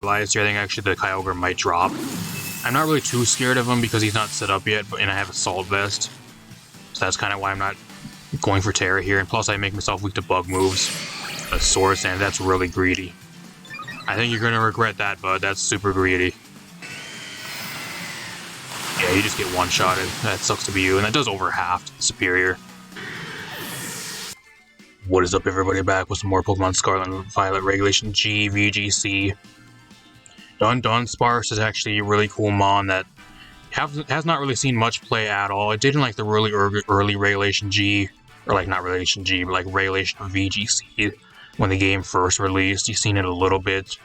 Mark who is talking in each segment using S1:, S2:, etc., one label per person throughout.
S1: realized here, I think actually the Kyogre might drop. I'm not really too scared of him because he's not set up yet, and I have Assault Vest. So that's kind of why I'm not going for Terra here. And plus I make myself weak to bug moves. A Swords Dance, that's really greedy. I think you're going to regret that, bud. That's super greedy. Yeah, you just get one-shotted. That sucks to be you, and that does over half Superior. What is up, everybody? Back with some more Pokemon Scarlet and Violet Regulation G, VGC. DUDUNSPARCE is actually a really cool mon that has not really seen much play at all. It did in like the really early Regulation G, or like not Regulation G, but like Regulation of VGC when the game first released. You've seen it a little bit.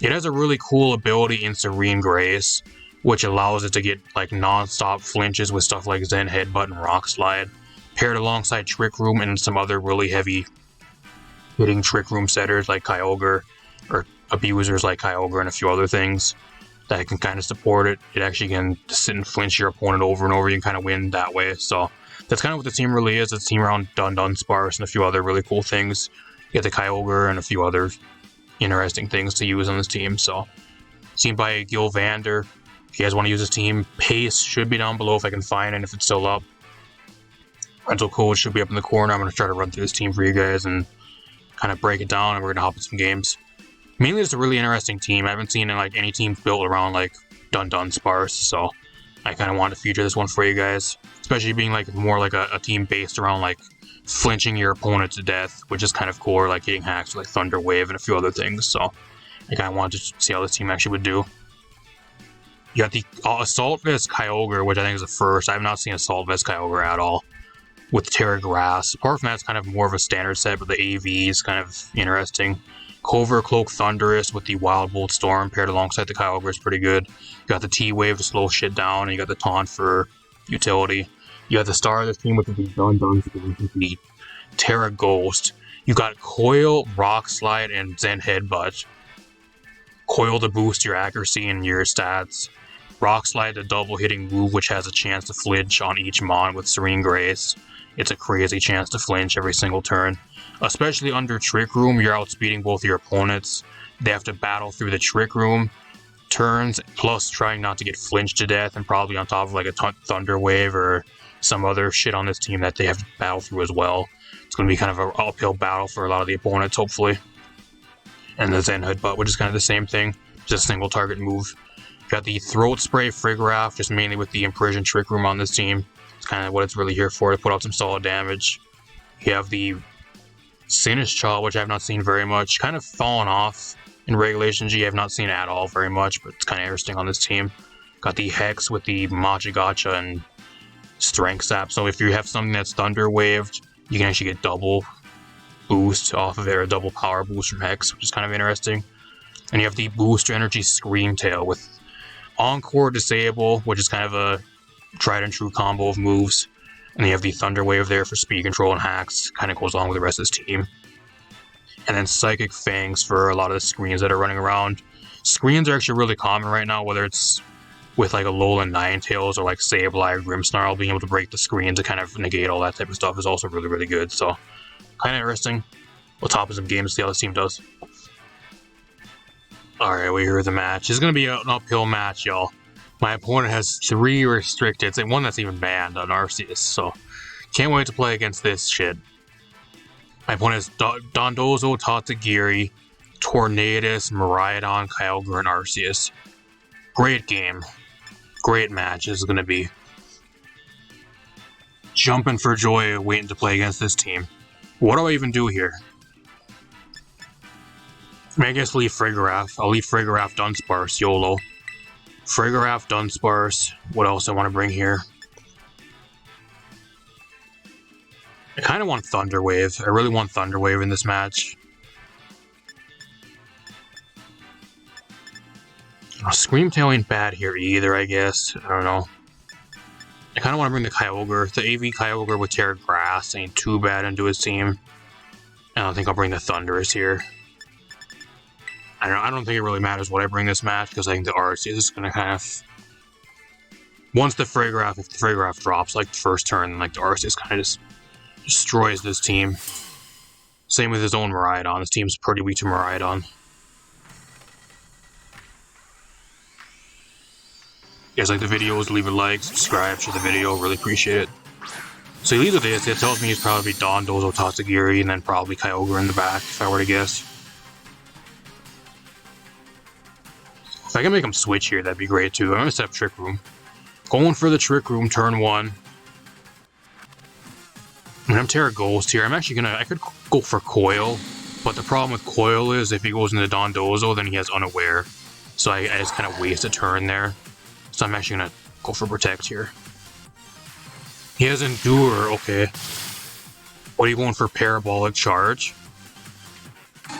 S1: It has a really cool ability in Serene Grace, which allows it to get like non-stop flinches with stuff like Zen Headbutt and Rock Slide, paired alongside Trick Room and some other really heavy hitting Trick Room setters like Kyogre, or abusers like Kyogre and a few other things that can kind of support it. It actually can sit and flinch your opponent over and over. You can kind of win that way. So that's kind of what the team really is. It's a team around DUDUNSPARCE and a few other really cool things. You get the Kyogre and a few other interesting things to use on this team. So team by Gilvander. If you guys want to use this team, Paste should be down below if I can find it, if it's still up. Rental code should be up in the corner. I'm going to try to run through this team for you guys and kind of break it down, and we're going to hop in some games. Mainly it's a really interesting team. I haven't seen like any team built around like DUDUNSPARCE, so I kind of wanted to feature this one for you guys. Especially being like more like a team based around like flinching your opponent to death, which is kind of cool, or like hitting hacks with like Thunder Wave and a few other things. So I kind of wanted to see how this team actually would do. You got the Assault Vest Kyogre, which I think is a first. I have not seen Assault Vest Kyogre at all with Terra Grass. Apart from that, it's kind of more of a standard set, but the AV is kind of interesting. Covert Cloak Thunderous with the Wild Bolt Storm paired alongside the Kyogre is pretty good. You got the T-Wave to slow shit down, and you got the Taunt for utility. You got the star of this team with the DUDUNSPARCE with the Terra Ghost. You got Coil, Rock Slide, and Zen Headbutt. Coil to boost your accuracy and your stats. Rock Slide, the double hitting move, which has a chance to flinch on each mon with Serene Grace. It's a crazy chance to flinch every single turn. Especially under Trick Room, you're outspeeding both your opponents. They have to battle through the Trick Room turns, plus trying not to get flinched to death, and probably on top of like a Thunder Wave or some other shit on this team that they have to battle through as well. It's going to be kind of an uphill battle for a lot of the opponents, hopefully. And the Zen Headbutt, which is kind of the same thing, just a single target move. You got the Throat Spray Frigoraph, just mainly with the Imprison Trick Room on this team. It's kind of what it's really here for, to put out some solid damage. You have the Sinistcha, which I have not seen very much. Kind of fallen off in Regulation G. I have not seen at all very much, but it's kind of interesting on this team. Got the Hex with the Machigacha and Strength Sap. So if you have something that's Thunder Waved, you can actually get double boost off of it, or a double power boost from Hex, which is kind of interesting. And you have the Booster Energy Screamtail with Encore Disable, which is kind of a tried and true combo of moves. And you have the Thunder Wave there for speed control and hacks, kind of goes along with the rest of this team. And then Psychic Fangs for a lot of the screens that are running around. Screens are actually really common right now, whether it's with like Alolan Ninetales or like Sableye or Grimmsnarl. Being able to break the screen to kind of negate all that type of stuff is also really, really good. So kind of interesting. We'll top of some games, see how this team does. Alright, we hear the match. It's going to be an uphill match, y'all. My opponent has 3 restricteds, and one that's even banned on Arceus, so can't wait to play against this shit. My opponent has Dondozo, Tatsugiri, Tornadus, Miraidon, Kyogre, and Arceus. Great game. Great match this is going to be. Jumping for joy waiting to play against this team. What do I even do here? I guess leave Frigoraph. I'll leave Frigoraph, DUDUNSPARCE, YOLO. Frigoraph, DUDUNSPARCE. What else I want to bring here? I kind of want Thunder Wave. I really want Thunder Wave in this match. Screamtail ain't bad here either, I guess. I don't know. I kind of want to bring the Kyogre. The AV Kyogre with Terra Grass ain't too bad into his team. I don't think I'll bring the Thunderous here. I don't think it really matters what I bring this match, because I think the Arceus is going to kind of... Once the Frigoraph, if the Frigoraph drops like the first turn, like the Arceus kind of just destroys this team. Same with his own Miraidon. This team's pretty weak to Miraidon. you guys like the videos, leave a like, subscribe, share the video, really appreciate it. So he leads with this, it tells me he's probably Dondozo, Tatsugiri, and then probably Kyogre in the back, if I were to guess. If I can make him switch here, that'd be great too. I'm gonna set up Trick Room. Going for the Trick Room, turn 1. And I'm Terra Ghost here. I'm actually gonna, I could go for Coil, but the problem with Coil is if he goes into Dondozo, then he has Unaware. So I just kind of waste a turn there. So I'm actually gonna go for Protect here. He has Endure, okay. What are you going for? Parabolic Charge?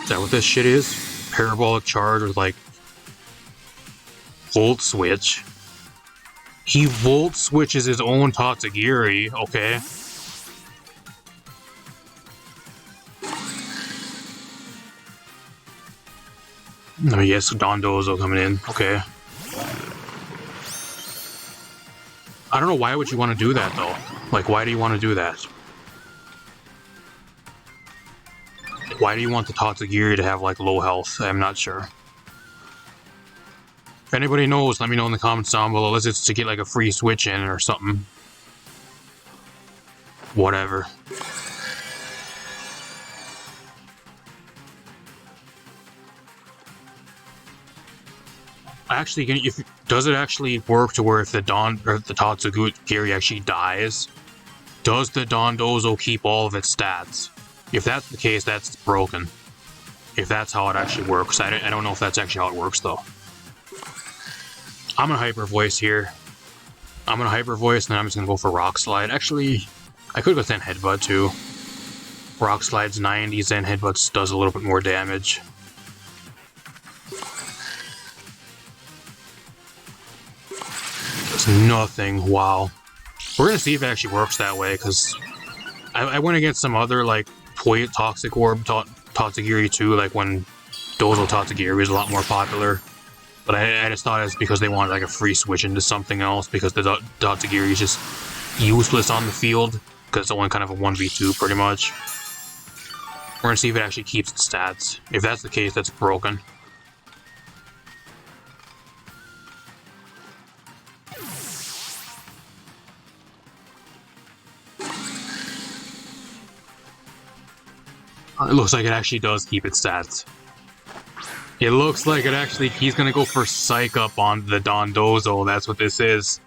S1: Is that what this shit is? Parabolic Charge with like Volt Switch. He Volt Switches his own Tatsugiri, okay. Oh yes, Dondozo coming in, okay. I don't know, why would you want to do that though? Like, why do you want to do that? Why do you want the Tatsugiri to have like low health? I'm not sure. If anybody knows, let me know in the comments down below. Unless it's to get like a free switch in or something. Whatever. Actually, does it actually work to where if the Tatsugiri actually dies, does the Dondozo keep all of its stats? If that's the case, that's broken. If that's how it actually works, I don't know if that's actually how it works though. I'm gonna Hyper Voice here. I'm gonna Hyper Voice, and then I'm just gonna go for Rock Slide. Actually, I could go Zen Headbutt too. Rock Slide's 90, Zen Headbutt does a little bit more damage. Nothing. Wow. We're gonna see if it actually works that way, because I went against some other like Toxic Orb Tatsugiri too, like when Dozo Tatsugiri was a lot more popular. But I just thought it's because they wanted like a free switch into something else, because the Tatsugiri is just useless on the field, because it's only kind of a 1v2 pretty much. We're gonna see if it actually keeps its stats. If that's the case, that's broken. It looks like it actually does keep its stats. It looks like it actually, he's gonna go for Psych Up on the Dondozo. That's what this is.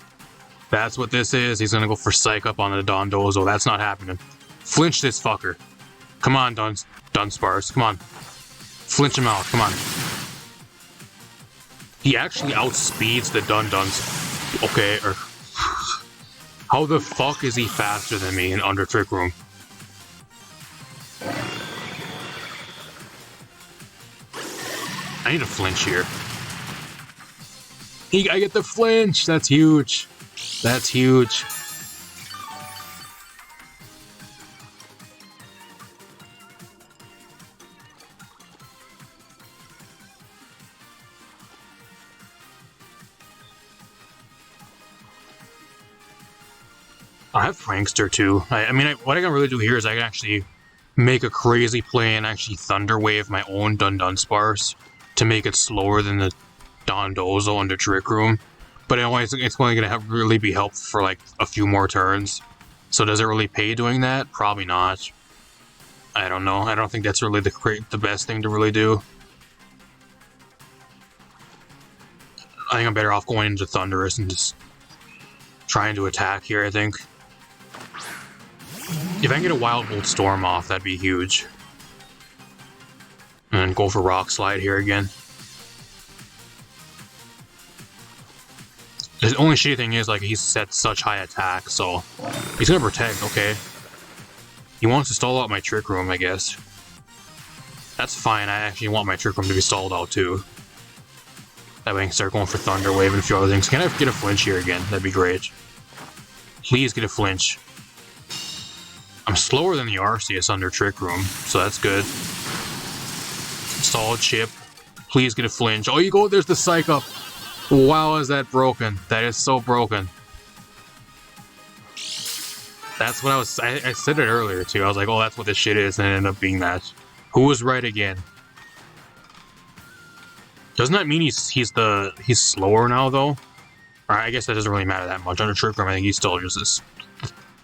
S1: That's what this is. He's gonna go for Psych Up on the Dondozo. That's not happening. Flinch this fucker. Come on, DUDUNSPARCE. Come on. Flinch him out. Come on. He actually outspeeds the Duns. Okay, how the fuck is he faster than me in Under Trick Room? I need a flinch here. I get the flinch! That's huge. That's huge. I have Prankster too. I mean, what I can really do here is I can actually make a crazy play and actually Thunder Wave my own DUDUNSPARCE to make it slower than the Dondozo under Trick Room. But it's only going to really be helpful for like a few more turns. So does it really pay doing that? Probably not. I don't know. I don't think that's really the best thing to really do. I think I'm better off going into Thunderous and just trying to attack here, I think. If I can get a Wild Bolt Storm off, that'd be huge. And go for Rock Slide here again. The only shitty thing is, like, he's set such high attack, so he's gonna Protect, okay. He wants to stall out my Trick Room, I guess. That's fine, I actually want my Trick Room to be stalled out too. That way I can start going for Thunder Wave and a few other things. Can I get a flinch here again? That'd be great. Please get a flinch. I'm slower than the Arceus under Trick Room, so that's good. Solid chip. Please get a flinch. Oh, you go, there's the Psych Up. Wow, is that broken? That is so broken. That's what I said it earlier too. I was like, oh, that's what this shit is, and it ended up being that. Who was right again? Doesn't that mean he's slower now though? Alright, I guess that doesn't really matter that much. Under Trick Room, I think he's still just this,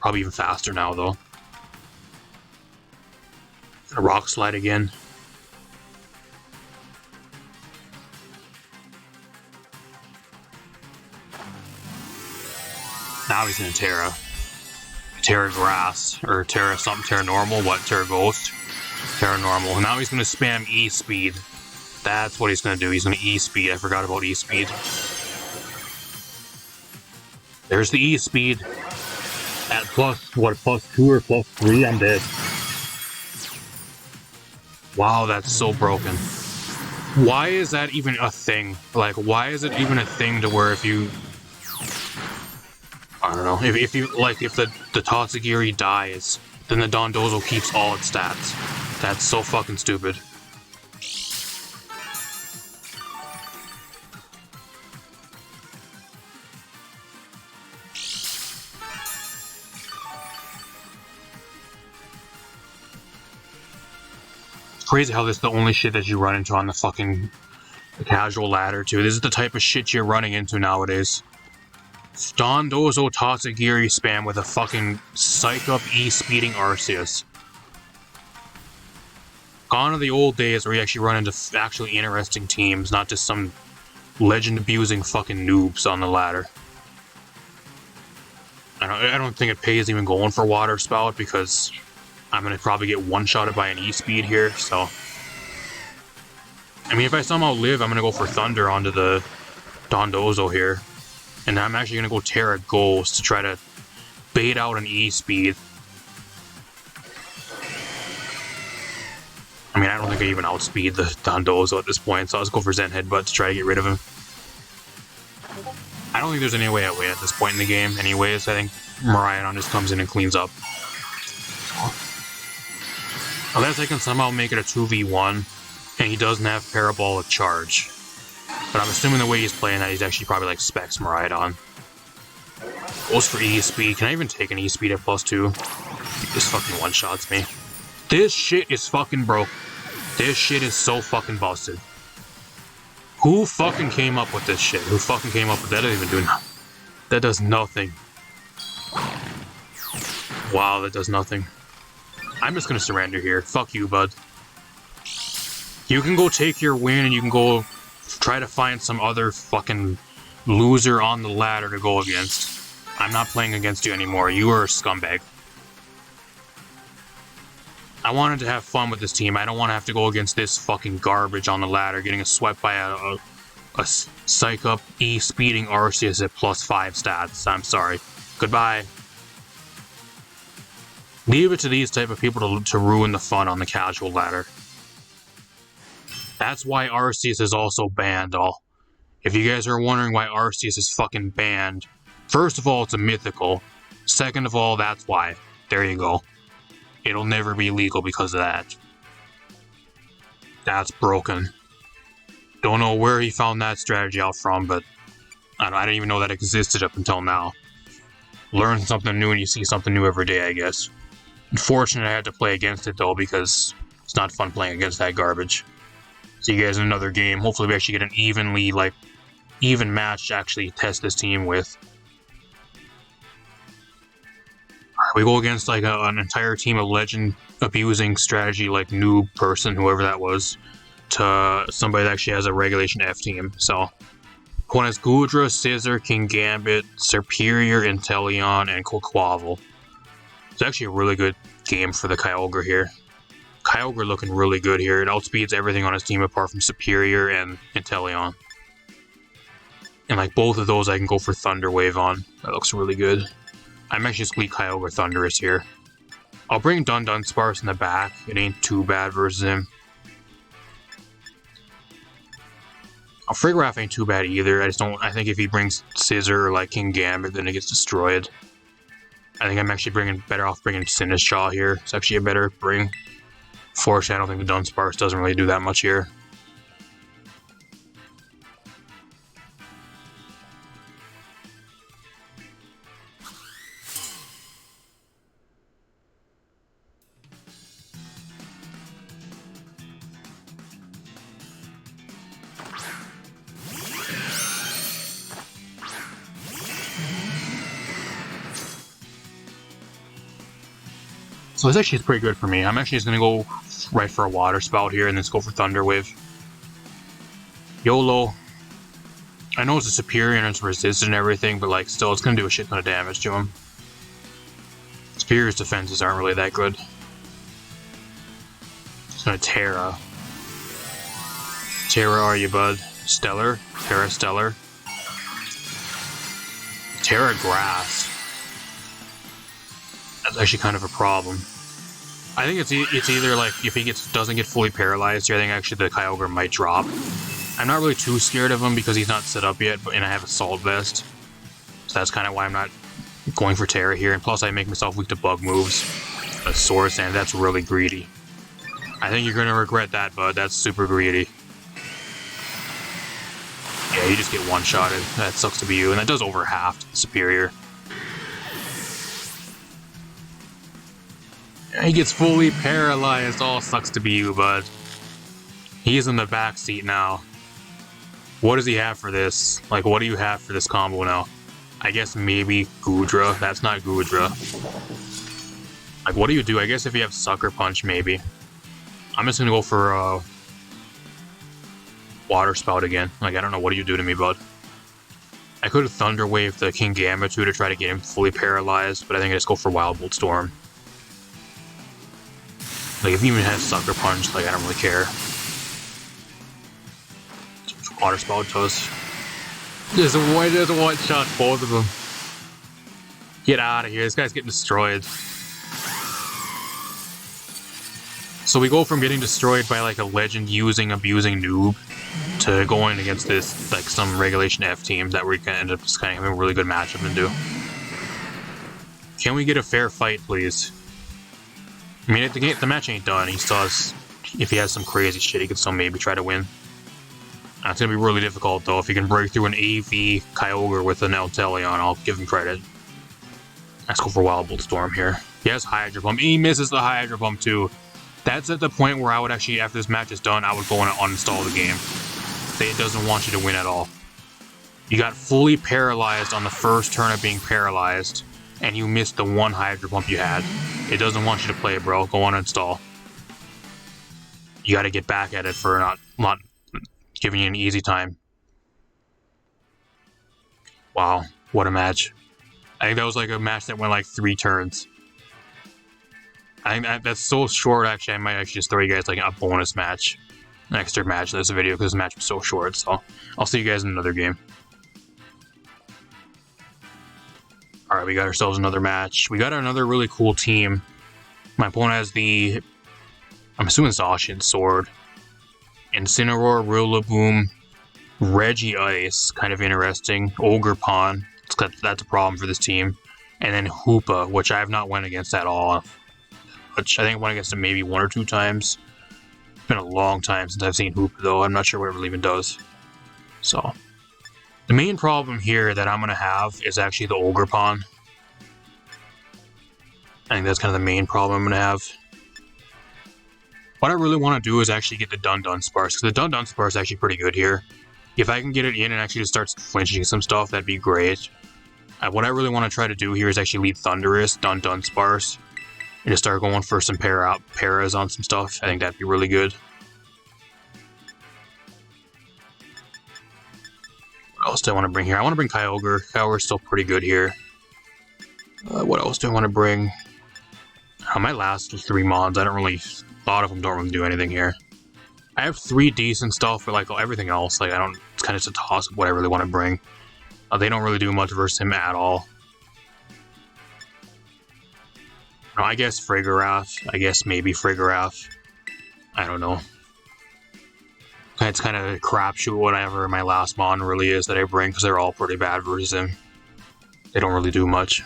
S1: probably even faster now, though. Gonna Rock Slide again. Now he's gonna Terra. Terra Grass, or Terra something, Terra Normal, what? Terra Ghost? Terra Normal. Now he's gonna spam E-Speed. That's what he's gonna do. He's gonna E-Speed. I forgot about E-Speed. There's the E-Speed. At plus, what, plus 2 or plus 3? I'm dead. Wow, that's so broken. Why is that even a thing? Like, why is it even a thing to where if you... I don't know. If you, like, if the Tatsugiri dies, then the Dondozo keeps all its stats. That's so fucking stupid. Crazy how this is the only shit that you run into on the fucking casual ladder too. This is the type of shit you're running into nowadays. Dondozo Tatsugiri spam with a fucking psych up E-speeding Arceus. Gone are the old days where you actually run into actually interesting teams, not just some legend abusing fucking noobs on the ladder. I don't think it pays even going for Water Spout because I'm gonna probably get one-shotted by an E-Speed here, so... I mean, if I somehow live, I'm gonna go for Thunder onto the Dondozo here. And I'm actually gonna go Terra Ghost to try to bait out an E-Speed. I mean, I don't think I even outspeed the Dondozo at this point, so let's go for Zen Headbutt to try to get rid of him. I don't think there's any way I win at this point in the game anyways. I think Miraidon just comes in and cleans up. Unless I can somehow make it a 2v1, and he doesn't have Parabolic Charge. But I'm assuming the way he's playing that, he's actually probably like specs Miraidon. Goes for E-Speed. Can I even take an E-Speed at +2? He just fucking one-shots me. This shit is fucking broke. This shit is so fucking busted. Who fucking came up with this shit? Who fucking came up with that? That doesn't even do nothing. That does nothing. Wow, that does nothing. I'm just gonna surrender here. Fuck you, bud. You can go take your win and you can go try to find some other fucking loser on the ladder to go against. I'm not playing against you anymore. You are a scumbag. I wanted to have fun with this team. I don't want to have to go against this fucking garbage on the ladder, getting swept by a psych up E-speeding Arceus at +5 stats. I'm sorry. Goodbye. Leave it to these type of people to ruin the fun on the casual ladder. That's why Arceus is also banned, all. If you guys are wondering why Arceus is fucking banned, first of all, it's a mythical. Second of all, that's why. There you go. It'll never be legal because of that. That's broken. Don't know where he found that strategy out from, but I didn't even know that existed up until now. Learn something new and you see something new every day, I guess. Unfortunately, I had to play against it, though, because it's not fun playing against that garbage. See you guys in another game. Hopefully we actually get an even match to actually test this team with. Alright, we go against like an entire team of legend abusing strategy like noob person, whoever that was, to somebody that actually has a regulation F team. So one has Gudra, Scissor, King Gambit, Superior, Inteleon, and Quaquaval. It's actually a really good game for the Kyogre here. Kyogre looking really good here. It outspeeds everything on his team apart from Superior and Inteleon. And like both of those I can go for Thunder Wave on. That looks really good. I'm actually just Kyogre Thunderous here. I'll bring DUDUNSPARCE in the back. It ain't too bad versus him. Frigoraph ain't too bad either. I think if he brings Scissor or like King Gambit, then it gets destroyed. I think I'm actually better off bringing Sinistchaw here. It's actually a better bring. Fortunately, I don't think the DUDUNSPARCE doesn't really do that much here. So this actually is pretty good for me. I'm actually just going to go right for a water spout here and then just go for Thunder Wave. YOLO. I know it's a superior and it's resistant and everything, but like still it's going to do a shit ton of damage to him. Superior's defenses aren't really that good. Just going to Terra. Terra, are you, bud? Stellar? Terra Stellar. Terra Grass. That's actually kind of a problem. I think it's either like if he doesn't get fully paralyzed here, I think actually the Kyogre might drop. I'm not really too scared of him because he's not set up yet, and I have Assault Vest. So that's kind of why I'm not going for Terra here. And plus I make myself weak to bug moves. A Sword Sand, that's really greedy. I think you're going to regret that, bud. That's super greedy. Yeah, you just get one-shotted. That sucks to be you. And that does over half to the Superior. He gets fully paralyzed. All sucks to be you, bud. He's in the back seat now. What does he have for this? Like, what do you have for this combo now? I guess maybe Goodra. That's not Goodra. Like, what do you do? I guess if you have Sucker Punch, maybe. I'm just gonna go for Water Spout again. Like, I don't know. What do you do to me, bud? I could have Thunder Waved the Kingambit to try to get him fully paralyzed, but I think I just go for Wild Bolt Storm. Like, if he even has Sucker Punch, like, I don't really care. Water Spout does. Just one-shot both of them. Get out of here. This guy's getting destroyed. So we go from getting destroyed by, like, a legend abusing noob to going against this, like, some Regulation F team that we can end up just kind of having a really good matchup into. Can we get a fair fight, please? I mean, if the match ain't done, he still has, if he has some crazy shit, he could still maybe try to win. It's going to be really difficult, though. If he can break through an AV Kyogre with an Alteleon, I'll give him credit. Let's go for Wild Bolt Storm here. He has Hydro Pump. He misses the Hydro Pump, too. That's at the point where I would actually, after this match is done, I would go and uninstall the game. It doesn't want you to win at all. You got fully paralyzed on the first turn of being paralyzed, and you missed the one Hydro Pump you had. It doesn't want you to play, bro. Go uninstall. You got to get back at it for not giving you an easy time. Wow, what a match. I think that was like a match that went like 3 turns. I think that's so short, actually. I might actually just throw you guys like a bonus match. An extra match in this video because this match was so short. So I'll see you guys in another game. Alright, we got ourselves another match. We got another really cool team. My opponent has the, I'm assuming it's Zacian Sword. Incineroar, Rillaboom, Regice, kind of interesting. Ogerpon, that's a problem for this team. And then Hoopa, which I have not went against at all. Which I think I went against him maybe 1 or 2 times. It's been a long time since I've seen Hoopa, though. I'm not sure what it really even does. So, the main problem here that I'm going to have is actually the Ogerpon. I think that's kind of the main problem I'm going to have. What I really want to do is actually get the DUDUNSPARCE, because the DUDUNSPARCE is actually pretty good here. If I can get it in and actually just start flinching some stuff, that'd be great. What I really want to try to do here is actually lead Thundurus, DUDUNSPARCE, and just start going for some paras on some stuff. I think that'd be really good. What else do I want to bring here? I want to bring Kyogre. Kyogre's still pretty good here. What else do I want to bring? My last 3 mods, a lot of them don't really do anything here. I have 3 decent stuff, but like everything else, like it's kind of just a toss of what I really want to bring. They don't really do much versus him at all. No, I guess Frigarath. I guess maybe Frigarath. I don't know. It's kind of a crapshoot whatever my last mon really is that I bring, because they're all pretty bad versus him. They don't really do much.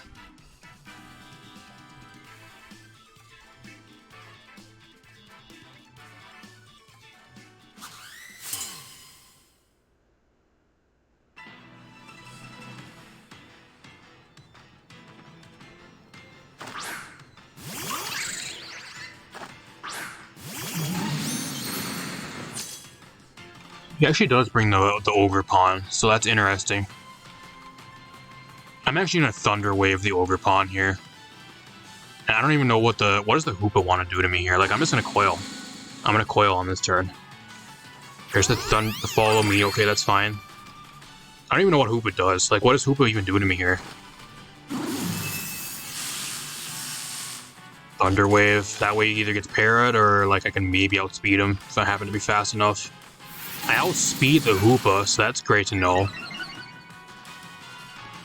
S1: He actually does bring the Ogerpon, so that's interesting. I'm actually going to Thunder Wave the Ogerpon here. And I don't even know what does the Hoopa want to do to me here. Like, I'm just gonna coil. I'm gonna coil on this turn. Here's the follow me. Okay, that's fine. I don't even know what Hoopa does. Like, what does Hoopa even do to me here? Thunder Wave. That way he either gets parried or, like, I can maybe outspeed him if I happen to be fast enough. I outspeed the Hoopa, so that's great to know.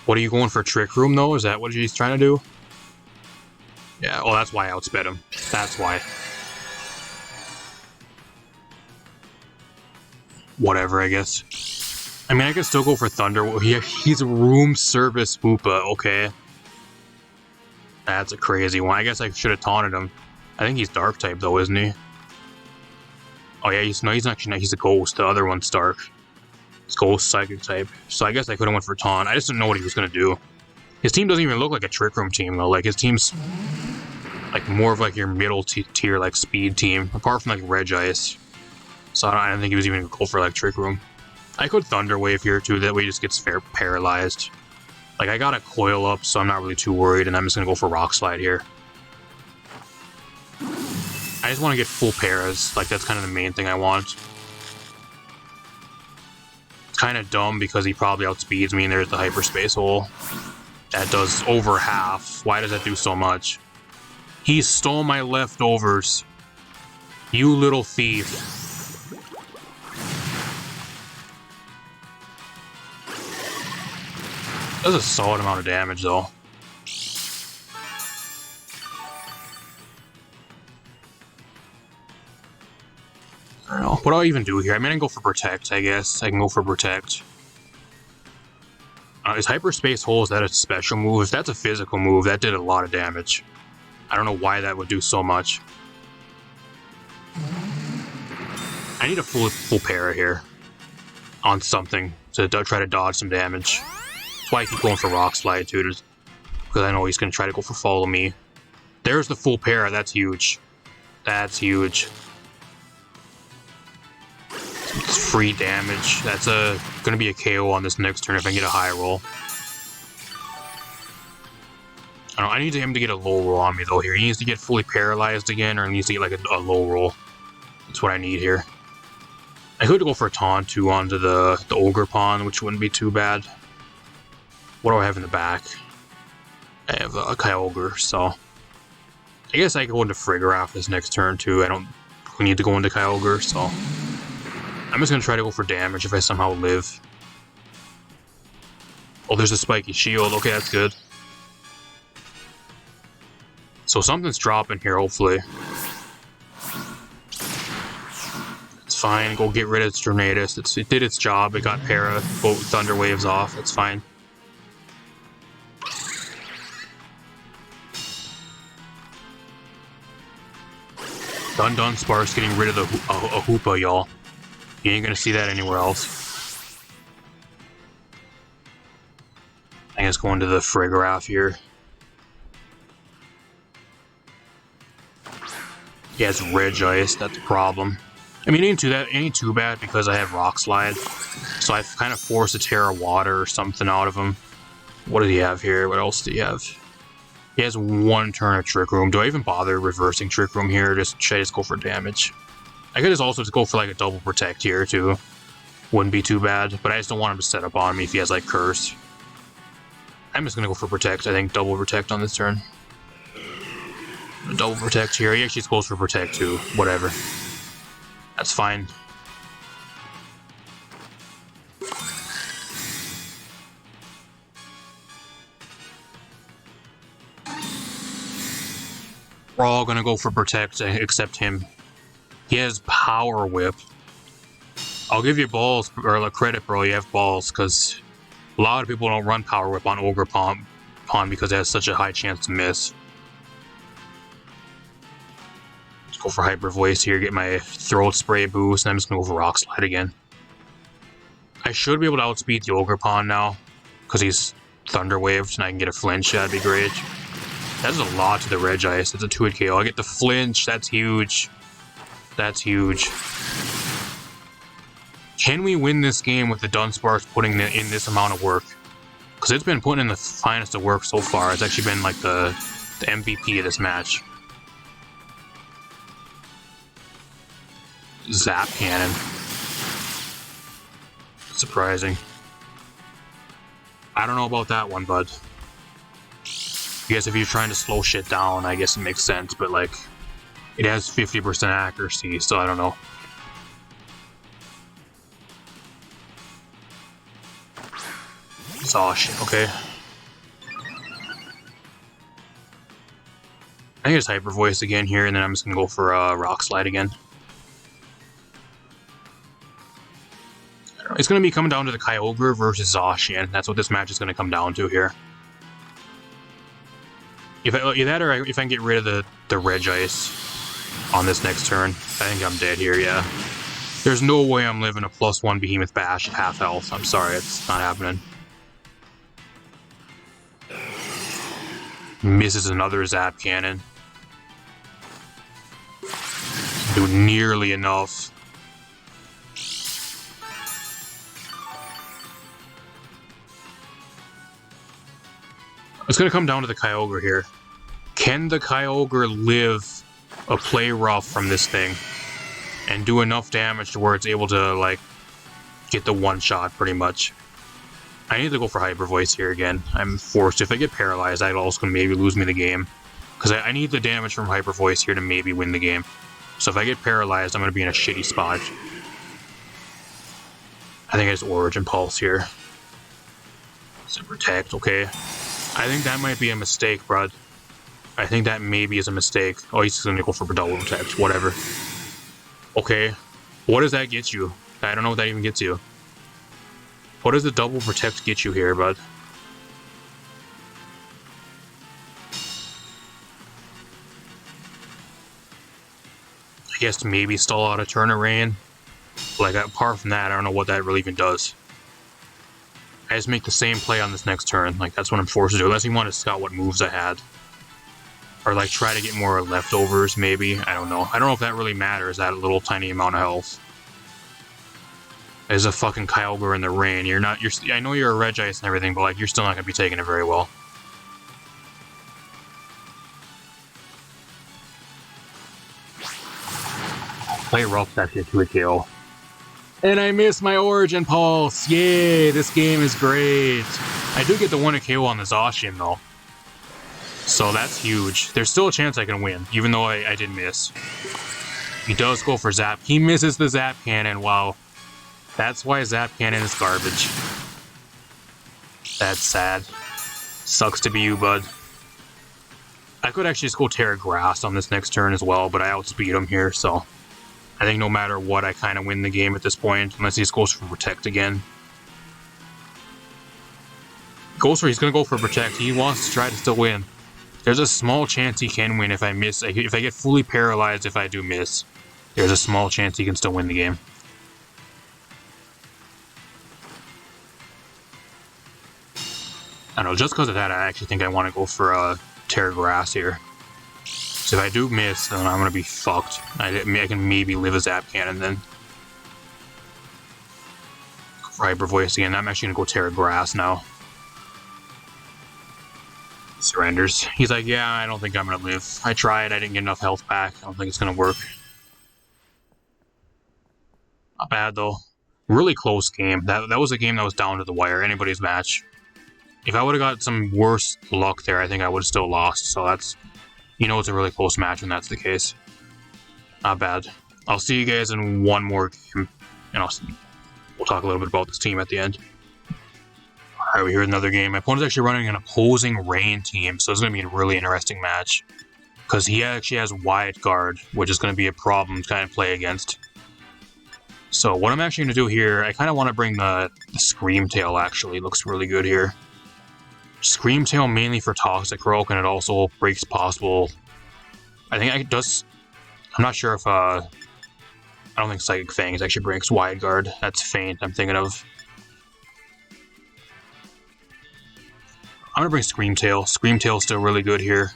S1: What are you going for, Trick Room, though? Is that what he's trying to do? Yeah, oh, that's why I outsped him. That's why. Whatever, I guess. I mean, I could still go for Thunder. He's a room service Hoopa, okay. That's a crazy one. I guess I should have taunted him. I think he's Dark type, though, isn't he? Oh, yeah, he's actually not. He's a Ghost. The other one's Dark. It's Ghost Psychic type. So I guess I could have went for taunt. I just didn't know what he was going to do. His team doesn't even look like a Trick Room team, though. Like, his team's like more of like your middle tier, like speed team, apart from like Reg Ice. So I don't think he was even going to go for like Trick Room. I could Thunder Wave here too, that way he just gets paralyzed. Like, I got a coil up, so I'm not really too worried, and I'm just going to go for Rock Slide here. I just want to get full paras, like that's kind of the main thing I want. It's kind of dumb because he probably outspeeds me and there's the hyperspace hole. That does over half. Why does that do so much? He stole my leftovers. You little thief. Does a solid amount of damage though. I don't know. What do I even do here? I mean, I can go for Protect, I guess. I can go for Protect. Is Hyperspace Hole, is that a special move? If that's a physical move, that did a lot of damage. I don't know why that would do so much. I need a full para here. On something to try to dodge some damage. That's why I keep going for Rock Slide too, because I know he's going to try to go for Follow Me. There's the full para, that's huge. That's huge. It's free damage. That's going to be a KO on this next turn if I can get a high roll. I don't know, I need him to get a low roll on me though here. He needs to get fully paralyzed again, or he needs to get like a low roll. That's what I need here. I could go for a taunt too onto the Ogre Pawn, which wouldn't be too bad. What do I have in the back? I have a Kyogre, so I guess I could go into Frigoraph this next turn too. I don't need to go into Kyogre, so I'm just gonna try to go for damage if I somehow live. Oh, there's a spiky shield. Okay, that's good. So something's dropping here, hopefully. It's fine. Go get rid of its Tornadus. It did its job. It got para. Both Thunder Waves off. That's fine. DUDUNSPARCE getting rid of a Hoopa, y'all. You ain't gonna see that anywhere else. I guess going to the Frigoraph here. Yeah, it's Reg Ice, that's a problem. I mean, it ain't too bad because I have Rock Slide. So I've kind of forced a Terra Water or something out of him. What does he have here? What else do he have? He has one turn of Trick Room. Do I even bother reversing Trick Room here? Should I just go for damage? I could just go for like a double Protect here too. Wouldn't be too bad, but I just don't want him to set up on me if he has like Curse. I'm just gonna go for Protect. I think double Protect on this turn. Double Protect here. He actually goes for Protect too. Whatever. That's fine. We're all gonna go for Protect except him. He has Power Whip. I'll give you balls, or credit, bro. You have balls, because a lot of people don't run Power Whip on Ogre Pawn because it has such a high chance to miss. Let's go for Hyper Voice here, get my Throat Spray boost, and I'm just gonna go for Rock Slide again. I should be able to outspeed the Ogre Pawn now, because he's Thunder Waved, and I can get a flinch. That'd be great. That's a lot to the Reg Ice. That's a 2-hit KO. I get the flinch. That's huge. That's huge. Can we win this game with the DUDUNSPARCE putting in this amount of work? Because it's been putting in the finest of work so far. It's actually been like the The MVP of this match. Zap Cannon. Surprising. I don't know about that one, bud. I guess if you're trying to slow shit down, I guess it makes sense, but like, it has 50% accuracy, so I don't know. Oh shit, okay. I think it's Hyper Voice again here, and then I'm just gonna go for Rock Slide again. It's gonna be coming down to the Kyogre versus Zacian. That's what this match is gonna come down to here. If I can get rid of the Reg Ice on this next turn, I think I'm dead here, yeah. There's no way I'm living a +1 Behemoth Bash at half health. I'm sorry, it's not happening. Misses another Zap Cannon. Do nearly enough. It's going to come down to the Kyogre here. Can the Kyogre live a play rough from this thing and do enough damage to where it's able to, like, get the one shot pretty much? I need to go for Hyper Voice here again. I'm forced. If I get paralyzed, that'll also maybe lose me the game. Because I need the damage from Hyper Voice here to maybe win the game. So if I get paralyzed, I'm going to be in a shitty spot. I think I just Origin Pulse here. It's a Protect, okay. I think that might be a mistake, bud. I think that maybe is a mistake. Oh, he's just going to go for Double Protect, whatever. Okay. What does that get you? I don't know what that even gets you. What does the Double Protect get you here, bud? I guess maybe stall out a turn of rain. Like, apart from that, I don't know what that really even does. I just make the same play on this next turn. Like, that's what I'm forced to do. Unless you want to scout what moves I had. Or, like, try to get more leftovers, maybe. I don't know. I don't know if that really matters, that little tiny amount of health. There's a fucking Kyogre in the rain. I know you're a Regice and everything, but, like, you're still not going to be taking it very well. Play rough that shit to a kill. And I missed my Origin Pulse! Yay, this game is great! I do get the 1 KO on the Zacian, though. So that's huge. There's still a chance I can win, even though I did miss. He does go for Zap. He misses the Zap Cannon, wow. That's why Zap Cannon is garbage. That's sad. Sucks to be you, bud. I could actually just go Terra Grass on this next turn as well, but I outspeed him here, so... I think no matter what, I kind of win the game at this point, unless he just goes for Protect again. He's going to go for Protect. He wants to try to still win. There's a small chance he can win if I miss. If I get fully paralyzed if I do miss, there's a small chance he can still win the game. I don't know, just because of that, I actually think I want to go for Terra Grass here. So if I do miss, then I'm going to be fucked. I can maybe live a Zap Cannon then. For Hyper Voice again, I'm actually going to go Terra Grass now. Surrenders. He's like, yeah, I don't think I'm going to live. I tried, I didn't get enough health back. I don't think it's going to work. Not bad though. Really close game. That was a game that was down to the wire. Anybody's match. If I would have got some worse luck there, I think I would have still lost. So that's... You know it's a really close match when that's the case. Not bad. I'll see you guys in one more game. And we'll talk a little bit about this team at the end. Alright, we're here in another game. My opponent's actually running an opposing rain team, so it's going to be a really interesting match. Because he actually has Wide Guard, which is going to be a problem to kind of play against. So what I'm actually going to do here, I kind of want to bring the Scream Tail, actually. It looks really good here. Scream Tail mainly for Toxic Rogue, and it also breaks possible... I think it does... I'm not sure if, I don't think Psychic Fangs actually breaks Wide Guard. That's Feint I'm thinking of. I'm gonna bring Scream Tail. Scream Tail's still really good here.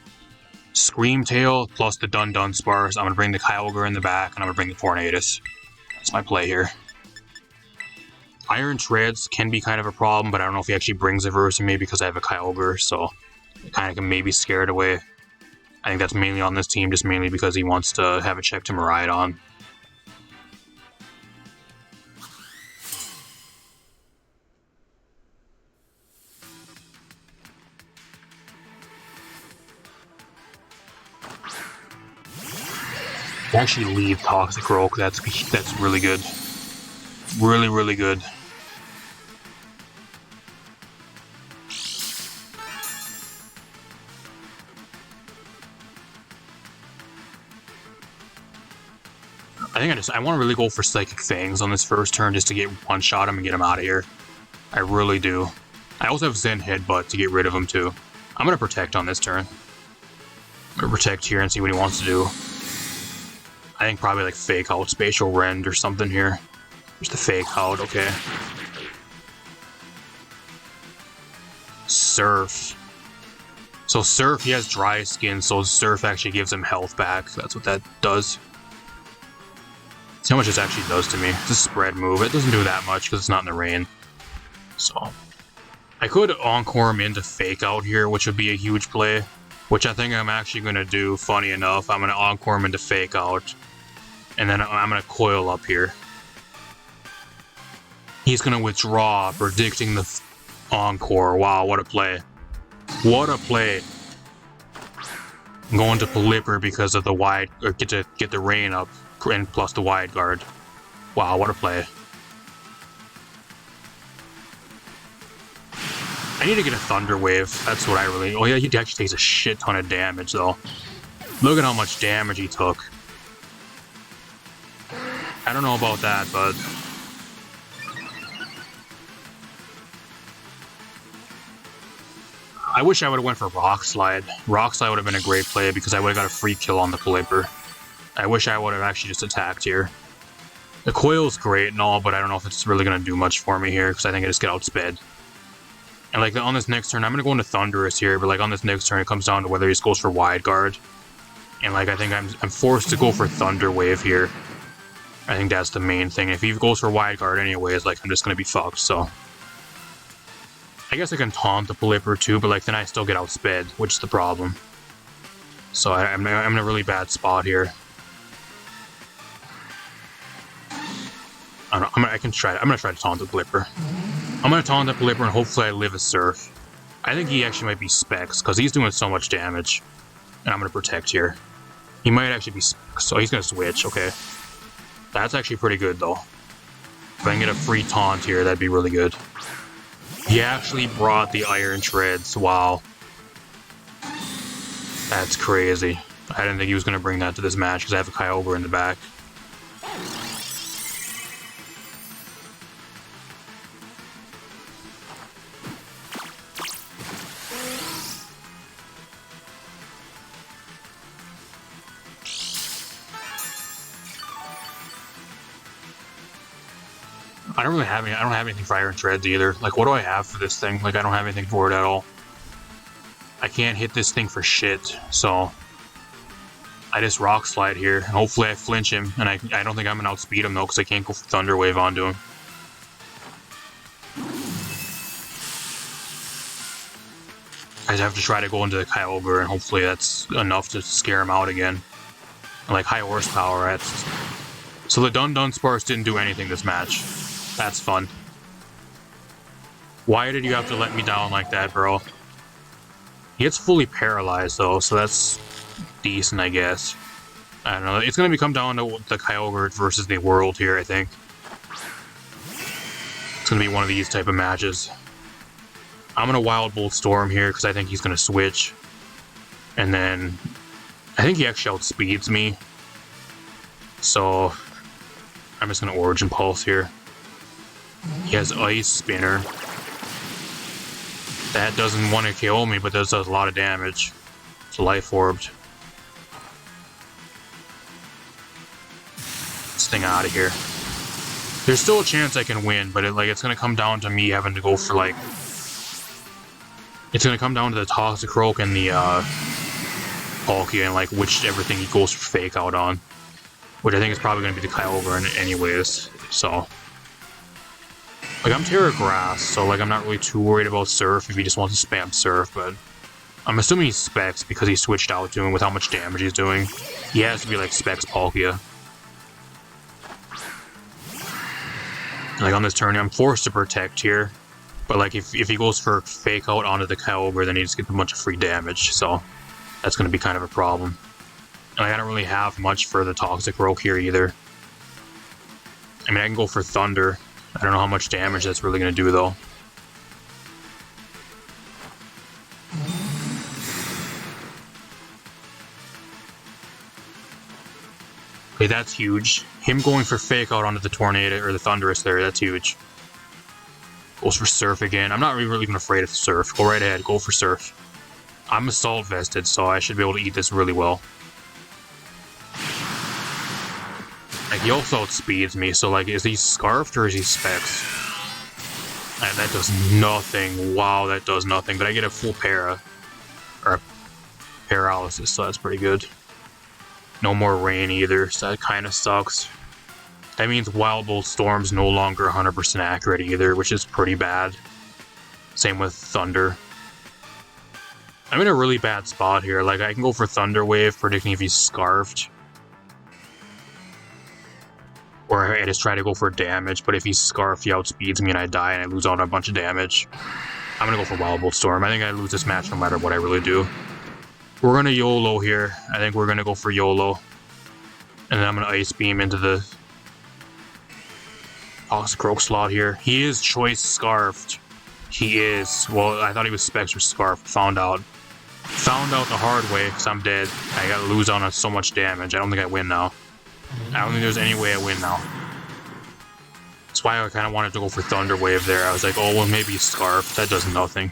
S1: Scream Tail plus the DUDUNSPARCE. I'm gonna bring the Kyogre in the back, and I'm gonna bring the Tornadus. That's my play here. Iron Treads can be kind of a problem, but I don't know if he actually brings a Versa, maybe because I have a Kyogre, so it kind of can maybe scare it away. I think that's mainly on this team, just mainly because he wants to have a check to Miraidon. Actually leave Toxic Rogue, that's really good. Really, really good. I think I want to really go for Psychic Fangs on this first turn just to get one-shot him and get him out of here. I really do. I also have Zen Headbutt to get rid of him too. I'm going to Protect on this turn. I'm going to Protect here and see what he wants to do. I think probably like Fake Out Spatial Rend or something here. There's the Fake Out, okay. Surf. So Surf, he has Dry Skin, so Surf actually gives him health back. That's what that does. See how much this actually does to me. It's a spread move. It doesn't do that much because it's not in the rain. So I could Encore him into Fake Out here, which would be a huge play. Which I think I'm actually going to do, funny enough. I'm going to Encore him into Fake Out. And then I'm going to Coil up here. He's going to withdraw, predicting the Encore. Wow, what a play. What a play. I'm going to Pelipper because of the wide, or get the rain up, and plus the wide guard. Wow, what a play. I need to get a Thunder Wave. That's what I really... Oh yeah, he actually takes a shit ton of damage though. Look at how much damage he took. I don't know about that, but... I wish I would have went for Rock Slide. Rock Slide would have been a great play because I would have got a free kill on the Pelipper. I wish I would have actually just attacked here. The Coil's great and all, but I don't know if it's really going to do much for me here because I think I just get outsped. And like on this next turn, I'm going to go into Thunderous here, but like on this next turn, it comes down to whether he goes for Wide Guard. And like I think I'm forced to go for Thunder Wave here. I think that's the main thing. If he goes for Wide Guard anyways, like I'm just going to be fucked, so... I guess I can taunt the Pelipper too, but like then I still get outsped, which is the problem. So I'm in a really bad spot here. I don't know, I'm gonna try to taunt the Pelipper. I'm gonna taunt the Pelipper and hopefully I live a Surf. I think he actually might be Specs, because he's doing so much damage. And I'm gonna Protect here. He might actually be Specs, so he's gonna switch, okay. That's actually pretty good though. If I can get a free taunt here, that'd be really good. He actually brought the Iron Treads, wow. That's crazy. I didn't think he was going to bring that to this match because I have a Kyogre in the back. I don't have anything for Iron Treads either. Like, what do I have for this thing? Like, I don't have anything for it at all. I can't hit this thing for shit, so... I just Rock Slide here, and hopefully I flinch him, and I don't think I'm gonna outspeed him though, because I can't go for Thunder Wave onto him. I just have to try to go into the Kyogre, and hopefully that's enough to scare him out again. And like, high horsepower, that's... So the DUDUNSPARCE didn't do anything this match. That's fun. Why did you have to let me down like that, bro? He gets fully paralyzed, though, so that's decent, I guess. I don't know. It's going to come down to the Kyogre versus the World here, I think. It's going to be one of these type of matches. I'm going to Wild Bolt Storm here, because I think he's going to switch. And then... I think he actually outspeeds me. So... I'm just going to Origin Pulse here. He has Ice Spinner. That doesn't want to KO me, but does a lot of damage. It's Life Orbed. This thing out of here. There's still a chance I can win, but it's going to come down to me having to go for, like... It's going to come down to the Toxicroak and the, Palkia, and, like, whichever thing he goes for Fake Out on. Which I think is probably going to be the Kyogre anyways, so... Like, I'm Terra Grass, so, like, I'm not really too worried about Surf if he just wants to spam Surf, but... I'm assuming he's Specs because he switched out to him with how much damage he's doing. He has to be like Specs Palkia. Like on this turn, I'm forced to protect here. But like if he goes for Fake Out onto the Kyogre, then he just gets a bunch of free damage. So that's going to be kind of a problem. And I don't really have much for the Toxic Rogue here either. I mean, I can go for Thunder. I don't know how much damage that's really going to do though. Okay, that's huge. Him going for Fake Out onto the Tornado or the Thundurus there, that's huge. Goes for Surf again. I'm not really even afraid of Surf. Go right ahead, go for Surf. I'm Assault Vested, so I should be able to eat this really well. Like, he also outspeeds me, so like, is he Scarfed or is he Specs? And that does nothing. Wow, that does nothing. But I get a full Para. Or Paralysis, so that's pretty good. No more rain either, so that kind of sucks. That means Wild Bolt Storm's no longer 100% accurate either, which is pretty bad. Same with Thunder. I'm in a really bad spot here. Like, I can go for Thunder Wave, predicting if he's Scarfed. Or I just try to go for damage, but if he's Scarfed, he outspeeds me and I die and I lose out on a bunch of damage. I'm gonna go for Wild Bolt Storm. I think I lose this match no matter what I really do. We're gonna YOLO here. I think we're gonna go for YOLO. And then I'm gonna Ice Beam into the Toxic Rogue slot here. He is Choice Scarfed. He is. Well, I thought he was Specs or Scarfed. Found out. Found out the hard way because I'm dead. I gotta lose out on so much damage. I don't think I win now. I don't think there's any way I win now. That's why I kind of wanted to go for Thunder Wave there. I was like, oh, well, maybe Scarfed. That does nothing.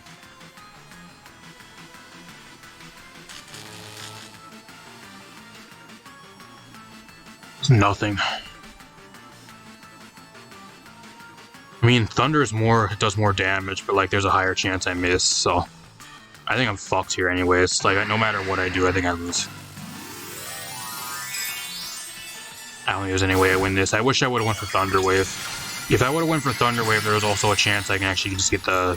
S1: Nothing. I mean, Thunder is does more damage, but like there's a higher chance I miss, so I think I'm fucked here anyways. Like, no matter what I do, I think I lose. I don't think there's any way I win this. I wish I would have went for Thunder Wave. If I would have went for Thunder Wave, there was also a chance I can actually just get the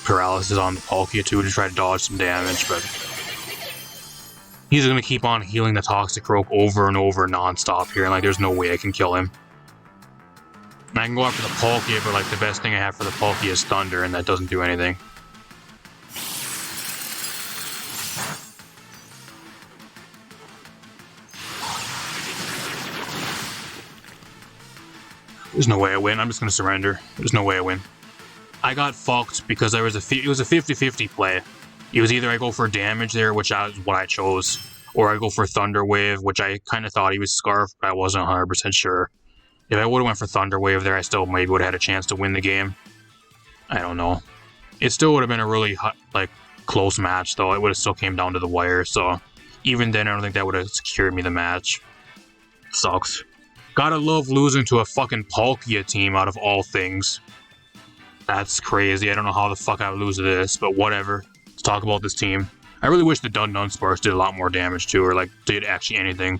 S1: paralysis on the Palkia too to try to dodge some damage, but he's going to keep on healing the Toxic Rogue over and over non-stop here, and like there's no way I can kill him. And I can go after the Palkia, but like the best thing I have for the Palkia is Thunder, and that doesn't do anything. There's no way I win. I'm just going to surrender. There's no way I win. I got fucked because it was a 50-50 play. It was either I go for damage there, which is what I chose, or I go for Thunder Wave, which I kind of thought he was Scarfed, but I wasn't 100% sure. If I would have went for Thunder Wave there, I still maybe would have had a chance to win the game. I don't know. It still would have been a really like close match, though. It would have still came down to the wire, so even then, I don't think that would have secured me the match. It sucks. Gotta love losing to a fucking Palkia team out of all things. That's crazy. I don't know how the fuck I would lose to this, but whatever. Let's talk about this team. I really wish the DUDUNSPARCE did a lot more damage too, or like did actually anything.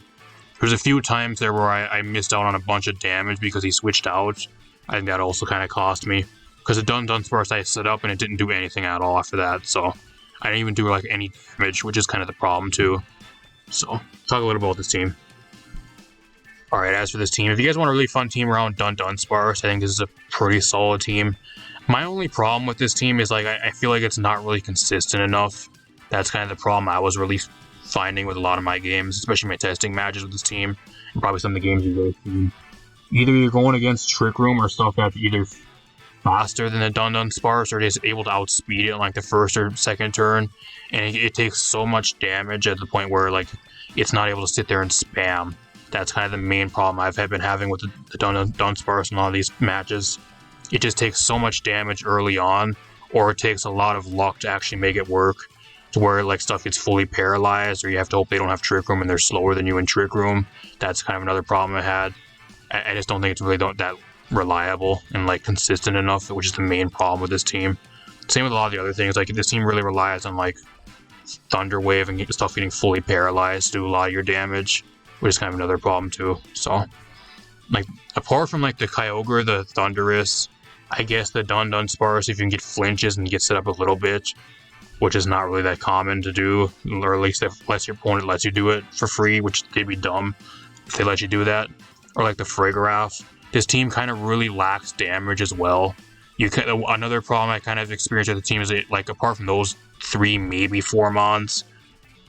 S1: There's a few times there where I missed out on a bunch of damage because he switched out. I think that also kind of cost me. Because the DUDUNSPARCE I set up and it didn't do anything at all after that, so I didn't even do like any damage, which is kind of the problem too. So, talk a little about this team. Alright, as for this team, if you guys want a really fun team around DUDUNSPARCE, I think this is a pretty solid team. My only problem with this team is like I feel like it's not really consistent enough. That's kind of the problem I was really finding with a lot of my games, especially my testing matches with this team, and probably some of the games you guys see. Either you're going against Trick Room or stuff that's either faster than the DUDUNSPARCE or just able to outspeed it in like the first or second turn, and it takes so much damage at the point where like it's not able to sit there and spam. That's kind of the main problem I've been having with the DUDUNSPARCE in all these matches. It just takes so much damage early on, or it takes a lot of luck to actually make it work, to where like stuff gets fully paralyzed, or you have to hope they don't have Trick Room and they're slower than you in Trick Room. That's kind of another problem I had. I just don't think it's really that reliable and like consistent enough, which is the main problem with this team. Same with a lot of the other things. Like this team really relies on like Thunder Wave and stuff getting fully paralyzed to do a lot of your damage, which is kind of another problem too. So, like, apart from like the Kyogre, the Thundurus, I guess the DUDUNSPARCE, if you can get flinches and get set up a little bit, which is not really that common to do, or at least unless your opponent lets you do it for free, which they'd be dumb if they let you do that. Or like the Frigoraph. This team kind of really lacks damage as well. Another problem I kind of experienced with the team is like apart from those 3, maybe 4 mons,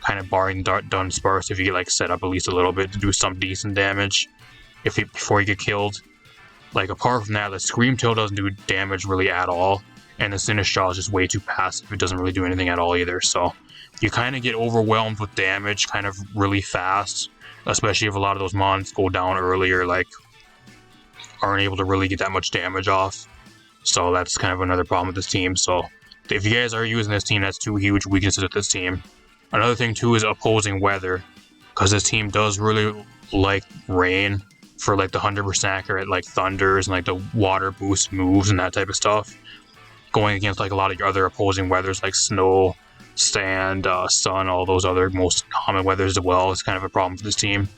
S1: kind of barring DUDUNSPARCE, if you get like set up at least a little bit to do some decent damage before you get killed. Like apart from that, the Screamtail doesn't do damage really at all, and the Sinistral is just way too passive. It doesn't really do anything at all either. So you kind of get overwhelmed with damage kind of really fast, especially if a lot of those mons go down earlier, like aren't able to really get that much damage off. So that's kind of another problem with this team. So if you guys are using this team, that's 2 huge weaknesses with this team. Another thing too is opposing weather, because this team does really like rain for like the 100% accurate like thunders and like the water boost moves and that type of stuff. Going against like a lot of your other opposing weathers like snow, sand, sun, all those other most common weathers as well is kind of a problem for this team.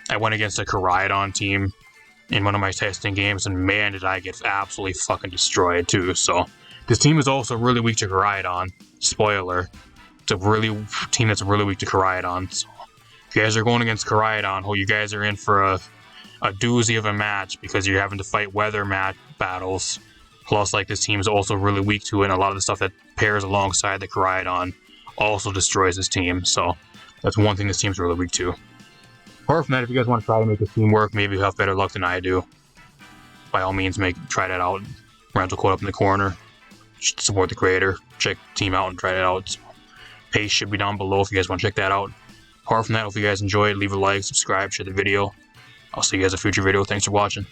S1: I went against a Koraidon team in one of my testing games, and man, did I get absolutely fucking destroyed too. So this team is also really weak to Koraidon. Spoiler, it's a team that's really weak to Koraidon. So if you guys are going against Koraidon, you guys are in for a doozy of a match, because you're having to fight weather battles. Plus, like, this team is also really weak to it, and a lot of the stuff that pairs alongside the Koraidon also destroys this team. So that's one thing this team's really weak to. Apart from that, if you guys want to try to make this team work, maybe you'll have better luck than I do. By all means, try that out. Rental code up in the corner. Support the creator. Check the team out and try it out. So, paste should be down below if you guys want to check that out. Apart from that, if you guys enjoyed, leave a like, subscribe, share the video. I'll see you guys in a future video. Thanks for watching.